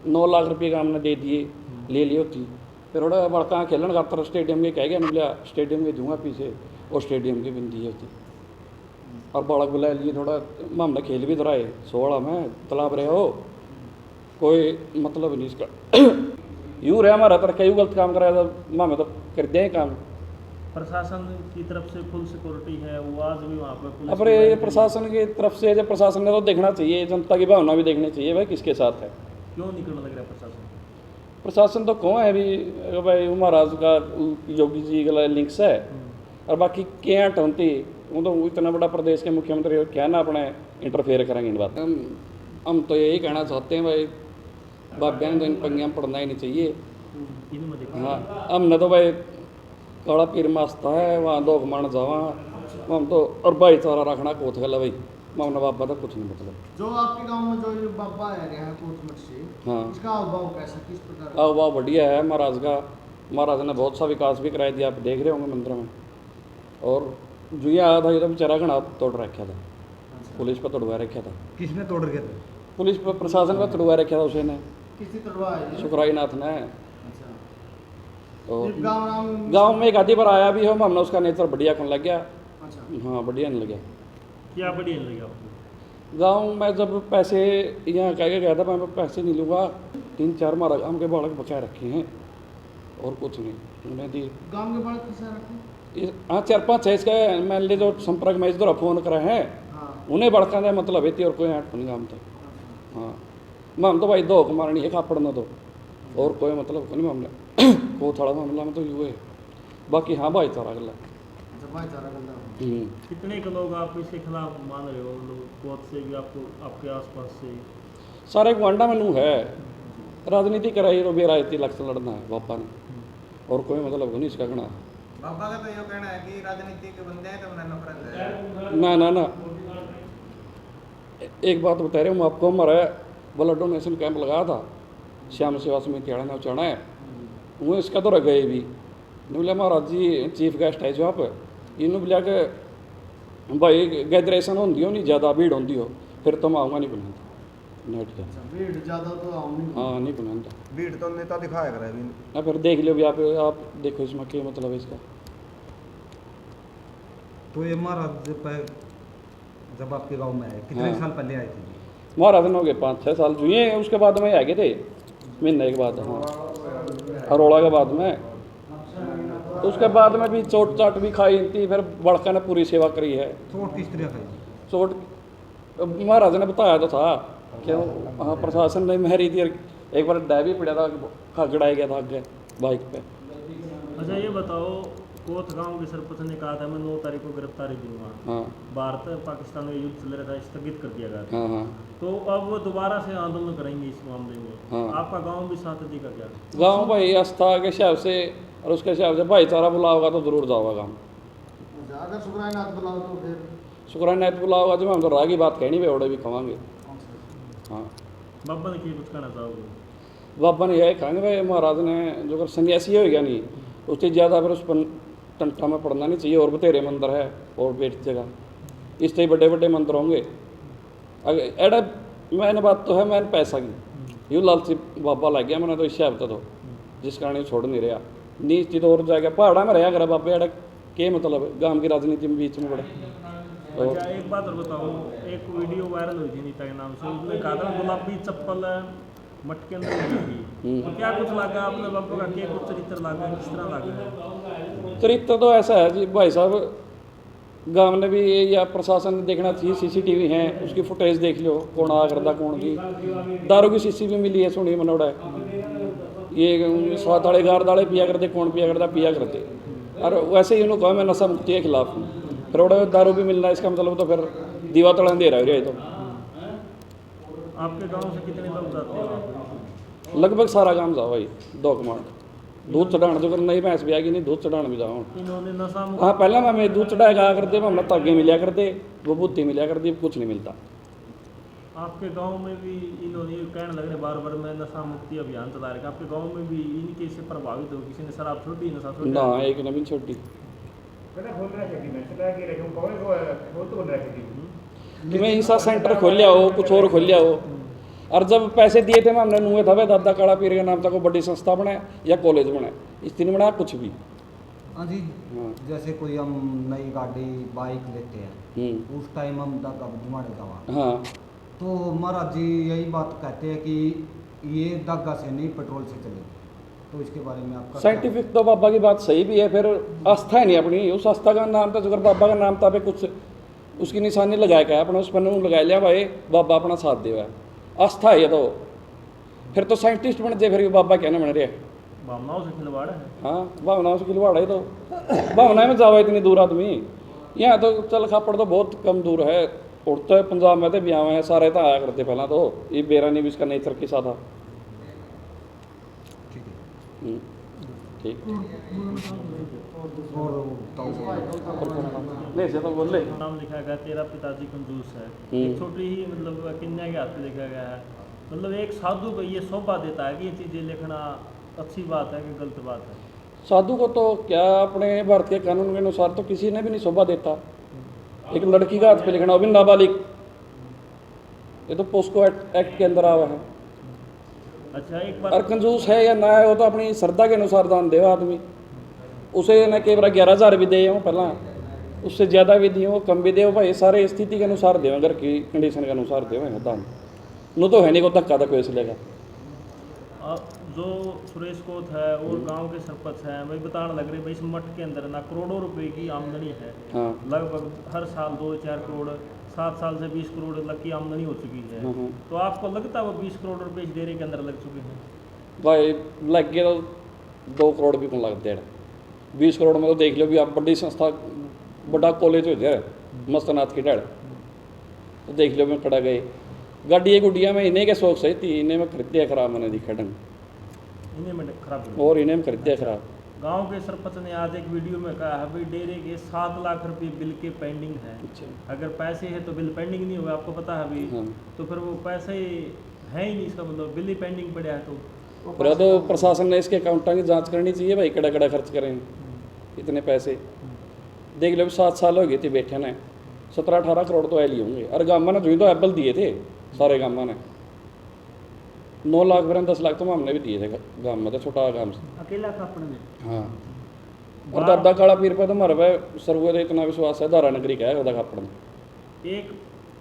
9 लाख रुपये का हमने दे दिए, ले लिए होती। फिर थोड़ा बड़का खेलन खातर स्टेडियम के कह गया नहीं बोला स्टेडियम के दूंगा पीछे, और स्टेडियम की बिंदी होती। और बालक बुला लिए थोड़ा हमने खेल भी धराए 16 में तालाब रहे हो, कोई मतलब नहीं इसका। यूँ रहा हमारा तरह कई गलत काम कराया था, हमें तो कर दें काम। प्रशासन की तरफ से फुल सिक्योरिटी है, वो आज भी वहाँ पर पुलिस अरे ये प्रशासन की तरफ से जब प्रशासन ने तो देखना चाहिए, जनता की भावना भी देखनी चाहिए भाई किसके साथ है। क्यों नहीं करने लग रहा है प्रशासन? प्रशासन तो कौन है अभी भाई महाराज का योगी जी का लिंक्स है, और बाकी क्या टोंती वो तो इतना बड़ा प्रदेश के मुख्यमंत्री क्या ना अपने इंटरफेयर करेंगे इन बात। हम तो यही कहना चाहते हैं भाई बाबिया ने तो इन पंगियाँ में पढ़ना ही नहीं चाहिए। हाँ हमने तो भाई काला पीर मास्ता है वहाँ दो मान जावा हम तो, और भाईचारा रखना कोथ गल भाई मामला बाबा तो कुछ नहीं मतलब। जो आपके गांव में जो ये बाबा आ गया है कोटमठ से, हाँ इसका अभाव कैसा किस प्रकार? अभाव बढ़िया है महाराज का। महाराज ने बहुत सा विकास भी कराया दिया, आप देख रहे होंगे मंदिर में। और जो ये आया था ये तो बेचारा घना तोड़ रखा था, पुलिस पर तोड़वा रखा था। किसने तोड़ रखे थे? पुलिस पर प्रशासन पर तोड़वा रखा था उसे ने, किसने तोड़वा है? सुखराई नाथ ने। अच्छा। और ये गाँव में एक आधी बार आया भी हो, हमने उसका नेचर बढ़िया कौन लग गया। अच्छा। हाँ बढ़िया नहीं लगा। क्या बढ़िया नहीं लगा आपको? गाँव में जब पैसे यहाँ कह के गया था मैं पैसे नहीं लूँगा, 3-4 मारा गाँव के बालक बचाए रखे हैं और कुछ नहीं उन्हें दी। गांव के बालक किसे रखे? हाँ 4-5 है इसका मान ली जो संपर्क में इस तरह फ़ोन करे हैं। हाँ। उन्हें बड़का का मतलब है और कोई हट नहीं काम था। हाँ हम तो भाई दो मारनी है खापड़ न तो, और कोई मतलब को नहीं मामला को थोड़ा मामला में तो यूँ है। बाकी हाँ भाईचारा गला। अच्छा भाईचारा गला। कितने के लोग आप इसके खिलाफ मान रहे हो? लोग बहुत से भी आपको आपके आसपास से सारे गुआंडा में नू है, राजनीति कराई तो बेराजती लक्ष्य लड़ना है बापा ने, और कोई मतलब नहीं इसका गणा। बाबा का तो ये कहना है कि राजनीति के बंदे हैं तो उन्हें नफरत है। ना ना ना एक बात बता रहे हूँ आपको, हमारा ब्लड डोनेशन कैंप लगाया था श्याम सेवा समिति वाले ने उचाना है, वो इसका तो रह गए भी नहीं बोला महाराज जी चीफ गेस्ट है जो आप इन्होंने बोलिया कि भाई गैदरेशन होती हो नहीं ज़्यादा भीड़ होती हो फिर तो मैं आऊँगा नहीं बनाता नेट का। भीड़ ज़्यादा तो आऊँगी। हाँ नहीं बनाता भीड़ तो नेता दिखाया करे अभी। ना फिर देख लो भी आप देखो इसमें क्या मतलब है इसका। तो ये महाराज जब आपके गांव में आए कितने साल पहले आए थे? महाराज ने हो गए 5-6 साल जुए, उसके बाद में आ गए थे महीने के बाद। हाँ हरोड़ा के बाद में, उसके बाद में भी चोट चाट भी खाई थी, फिर बड़का ने पूरी सेवा करी है। चोट किस तरह खाई? चोट महाराज ने बताया तो था क्यों। हाँ प्रशासन ने मेहरी थी, एक बार डै भी पड़ा था, खगड़ाया गया था आगे बाइक पे। अच्छा ये बताओ, कोत गांव के सरपंच ने कहा था मैं 9 तारीख को गिरफ्तारी दूंगा। हाँ भारत पाकिस्तान में युद्ध चल रहा था, स्थगित कर दिया गया था। हाँ हाँ तो अब वो दोबारा से आंदोलन करेंगे इस मामले में। हाँ। आपका गांव भी साथ देगा क्या? गाँव भाई आस्था के हिसाब से और उसके हिसाब से भाईचारा बुलाओगा तो जरूर जाओगा गाँव। अगर सुखराय नाथ बुलाओ तो फिर शुक्रान नाथ बुलाओगा जब हम तो राह की बात कहनी वे ओडे भी खवाएंगे। हाँ बाबा ने क्या कुछ कहना चाहोगे? बाबा ने यही कहेंगे भाई महाराज ने जो अगर सन्यासी हो गया नहीं उससे ज़्यादा फिर उस पर टंटा में पड़ना नहीं चाहिए। और बतेरे मंदिर है और बेट जगह इससे बड़े बड़े मंदिर होंगे। अगर एडा मैंने बात तो है मैंने पैसा की यूँ लालची बाबा लग गया मैंने तो इससे हफ्ता तो जिस कारण ये छोड़ नहीं रहा नीचे तो और जाएगा पहाड़ा में रहा करा बाबा एडा के मतलब गांव की राजनीति में बीच में बड़ा। अच्छा एक बात और बताओ, एक वीडियो वायरल हुई थी नीता के नाम से, उसने कहा था गुलाबी चप्पल मटके अंदर लगी थी। तो क्या कुछ लगा आपने बाबा का, क्या कुछ चरित्र लगा, किस तरह लगा? चरित्र तो ऐसा है जी भाई साहब, गांव ने भी या प्रशासन ने देखना चाहिए। CCTV है उसकी फुटेज देख लो कौन आ करता कौन की। दारू की शीशी भी मिली है सुनी मनोड़ा ये स्वाद दाड़े गार दाड़े पिया करते कौन पिया करते। और वैसे ही उन्होंने कहा मैं नशा मुक्ति के खिलाफ हूँ, फिर उड़ा दारू भी मिलना इसका मतलब तो फिर दीवा तड़ा दे रहा है। तो आपके गांव से कितने लोग जाते हो? लगभग सारा काम जाओ भाई 2 कमांड दूध चढ़ाने जो कर नहीं भैंस भी आएगी नहीं दूध चढ़ाने भी जाओ। इन्होंने नशा हाँ पहले मैं दूध चढ़ाया कहा करते हम तागे मिला करते वो बुद्धि मिला करती कुछ नहीं मिलता। आपके गांव में भी इन्होंने कहने लग रहे बार बार मैं नशा मुक्ति अभियान चला रहे, आपके गांव में भी इनके से प्रभावित हो किसी ने शराब छोड़ी नशा छोड़ी? ना एक ने भी छोटी। कि मैं इंसा सेंटर खोलिया हो कुछ और खोलिया हो और जब पैसे दिए थे मैं हमने नुए था भाई दादा काला पीर के नाम तक कोई बड़ी संस्था बनाए या कॉलेज बनाए, इस दिन बनाया कुछ भी। हाँ जी, हाँ। जैसे कोई हम नई गाड़ी बाइक लेते हैं उस टाइम हम दागा जुमाड़े दवा, हाँ तो महाराज जी यही बात कहते हैं कि ये दागा से नहीं पेट्रोल से चलेगी, तो इसके बारे में आपका साइंटिफिक तो बाबा की बात सही भी है, फिर आस्था है नहीं अपनी, उस आस्था का नाम था, अगर बाबा का नाम था पे कुछ उसकी निशानी लगाया क्या अपने उस पर लगा लिया भाई बाबा अपना साथ देवा, आस्था है ये तो। फिर तो साइंटिस्ट बन जाए, फिर बाबा क्या ना बन रहे। भावनाओं से खिलवाड़ है। हाँ भावनाओं से खिलवाड़ है तो भावनाएं में जावा इतनी दूर आदमी, यहाँ तो चल खापड़ तो बहुत कम दूर है, उड़ते है पंजाब में तो ब्याह हैं सारे तो आया करते पहला तो ये बेरानी भी इसका नेचर के साथ था। ठीक है। ठीक और बताओ ले से तो बोल ले। नाम लिखा गया तेरा पिताजी कंजूस है, एक छोटी ही मतलब कन्या के हाथ पे लिखा गया है। मतलब एक साधु को ये शोभा देता है कि ये चीज़ें लिखना अच्छी बात है कि गलत बात है। साधु को तो क्या अपने भारत के कानून के अनुसार तो किसी ने भी नहीं शोभा देता, एक लड़की का हाथ पे लिखना वो भी नाबालिग, ये तो पोस्को एक्ट के अंदर आवा है। अच्छा एक और बात, कंजूस है या ना है वो तो अपनी श्रद्धा के अनुसार दान दे आदमी, उसे न केवल 11,000 भी दे पहला, उससे ज़्यादा भी दिए कम भी दे भाई, सारे स्थिति के अनुसार दे, घर की कंडीशन के अनुसार दे दान, नो तो है नहीं को धक्का धक्का इसलिए। जो सुरेश कोत है और गांव के सरपंच हैं वही बताने लग रहे भाई इस मठ के अंदर ना करोड़ों रुपए की आमदनी है। हाँ लगभग हर साल 2-4 करोड़, 7 साल से 20 करोड़ तक की आमदनी हो चुकी है। तो आपको लगता है वो 20 करोड़ रुपए इस डेरे के अंदर लग चुके हैं? भाई लग गए तो 2 करोड़ भी कौन लगते हैं, 20 करोड़ में तो देख लो भी आप बड़ी संस्था बड़ा कॉलेज हो जाए मस्तनाथ की डर, तो देख लो मैं खड़ा गए गाड़ी गुडिया में इन्हें के शौक सही थी, इन्हें में खरीदे खराब मैंने दिखा ढंग, इन्हें में खराब हो और इन्हें में खरीदे खराब। गांव के सरपंच ने आज एक वीडियो में कहा है भाई डेरे के 7 लाख रुपए बिल के पेंडिंग है। अगर पैसे है तो बिल पेंडिंग नहीं होगा, आपको पता है अभी। हाँ। तो फिर वो पैसे है ही नहीं, इसका मतलब बिल ही पेंडिंग पड़ा है। तो फिर तो प्रशासन ने इसके अकाउंटा की जांच करनी चाहिए भाई, कड़ा कड़ा खर्च करें इतने पैसे। देख लो 7 साल हो गए थे बैठे ने, 17-18 करोड़ तो ऐली होंगे, और गामा ने जो तो एप्पल दिए थे सारे गामा ने, 9 लाख फिर 10 लाख तो हमने भी दिए थे गांव में, तो छोटा गांव से अकेला खापड़ में। हाँ। और दादा काला पीर पे तो हमारे पे सर्वे तो इतना विश्वास है, धारा नगरी का है दादा खापड़ में। एक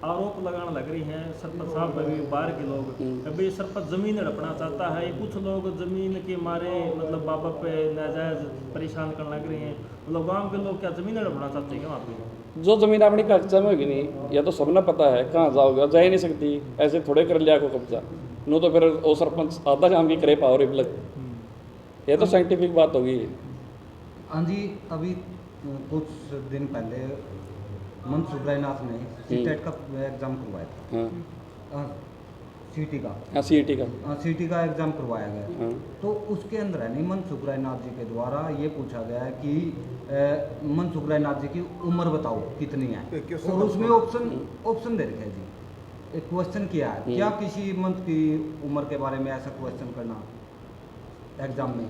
आरोप लगाने लग रही हैं सरपंच साहब पर भी, बाहर के लोग कभी सरपंच जमीन हड़पना चाहता है, कुछ लोग जमीन के मारे मतलब बाबा पे नाजायज परेशान करने लग रहे हैं। मतलब गांव के लोग क्या जमीन हड़पना चाहते हैं क्या वहाँ पे? जो ज़मीन अपनी कब्जा में होगी नहीं, या तो सबने पता है कहाँ जाओगे, जा ही नहीं सकती, ऐसे थोड़े कर लिया को कब्जा, नो तो फिर वो सरपंच आधा काम की करे पावर लग, ये तो साइंटिफिक बात होगी। हाँ जी, अभी कुछ दिन पहले मनसुख रायनाथ ने सीटेट का एग्ज़ाम करवाया था। हाँ सीटी का, हाँ सीईटी का, सीटी का एग्ज़ाम करवाया गया। हाँ तो उसके अंदर है नहीं मनसुख रायनाथ जी के द्वारा ये पूछा गया है कि मनसुख रायनाथ जी की उम्र बताओ कितनी है, और उसमें ऑप्शन दे रखे हैं जी। एक क्वेश्चन किया है, क्या किसी मंथ की उम्र के बारे में ऐसा क्वेश्चन करना एग्जाम में?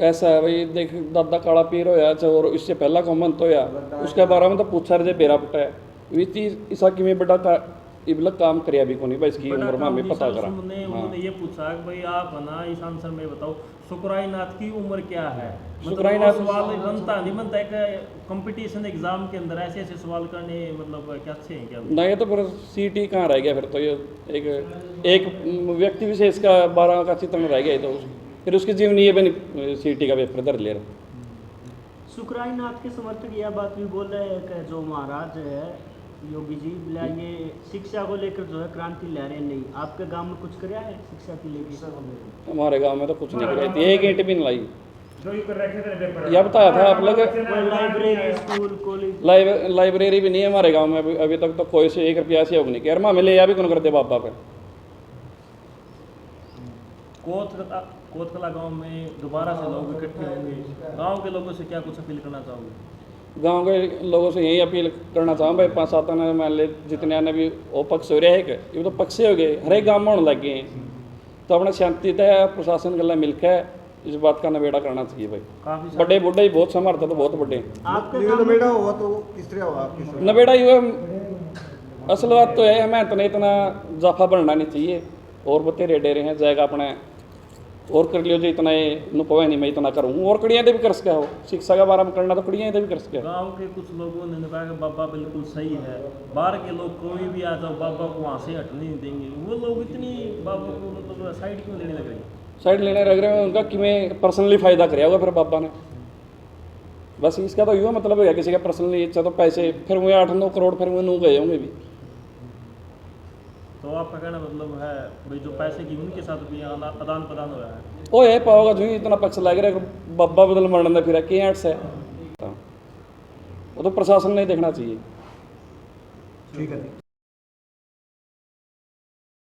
ऐसा है भाई, देख दादा काला पीर होया और इससे पहला कॉमन तो होया, उसके बारे में तो पूछा रहे बेरा पटा है वीती ईसा कि मैं बड़ा का इबलक काम करिया भी को नहीं भाई, इसकी उम्र में हमें पता करा। उन्होंने ये पूछा कि भाई आप ना इस आंसर में बताओ शुक्राईनाथ की उम्र क्या है। शुक्राईनाथ सवाल बनता नहीं बनता, एक कंपटीशन एग्जाम के अंदर ऐसे ऐसे सवाल करने मतलब क्या अच्छे हैं क्या? नहीं ये तो फिर सीटी कहाँ रह गया, फिर तो ये एक व्यक्ति विशेष का 12 का चित्रण रह गया, तो फिर उसकी जीवनी ये सीटी का पेपर धर ले रहा। शुक्राईनाथ के समर्थक यह बात भी बोल रहे हैं कि जो महाराज है योगी जी ये शिक्षा को लेकर जो है क्रांति ला रहे नहीं, आपके गांव में कुछ कराया है शिक्षा की लेकर? हमारे गांव में तो कुछ नहीं कराई थी, एक ईंट भी नहीं लाई। यह बताया था आप लोग, लाइब्रेरी स्कूल कॉलेज लाइब्रेरी भी नहीं है हमारे गांव में अभी तक, तो कोई से 1 रुपया से होगी नहीं यार, माँ मिले या भी कौन करते बाबा पे। कोतकला गांव में दोबारा से लोग इकट्ठे होंगे, गांव के लोगों से क्या कुछ अपील करना चाहोगे? गांव के लोगों से यही अपील करना चाहूँ भाई, 5-7 आने मान ले जितने आने भी वो पक्ष हो रहे हैं, ये तो पक्ष हो गए, हर एक गाँव में होने लग गए हैं, तो अपना शांति तय प्रशासन गला मिलकर इस बात का नबेड़ा करना चाहिए भाई। काफी बड़े बुढ़े ही बहुत समर्थ तो बहुत बड़े आपके गांव में हुआ तो किस तरह हुआ आपकी? नबेड़ा ही हुआ। असल बात तो है हमें तो नहीं इतना जाफा बनना नहीं चाहिए, और बतेरे डेरे हैं जाएगा अपने और कर लियो जो इतना ये नु पवे नहीं मैं इतना करूँ और कड़ियाँ दे भी कर सके हो शिक्षा के बारे में करना तो कड़ियाँ दे भी कर सके गांव के कुछ लोगों ने कहा कि बाबा बिल्कुल सही है, बाहर के लोग कोई भी आ जाओ बाबा को वहाँ से हटने नहीं देंगे। वो लोग इतनी बाबा को मतलब साइड क्यों लेने लग रहे हैं? साइड लेने लग रहे हैं उनका कि मैं पर्सनली फ़ायदा कराया होगा फिर बाबा ने, बस इसका तो युवा मतलब है किसी का पर्सनली इच्छा तो पैसे फिर वो 8-9 करोड़ फिर वो नू गए होंगे भी। तो आपका कहना मतलब है भाई जो पैसे की उनके साथ भी आदान प्रदान हो रहा है। ओ ये पाओगा जो इतना पक्ष लग रहा है बाबा बदल मरने फिर के आर्ट से वो तो प्रशासन नहीं देखना चाहिए। ठीक है जी।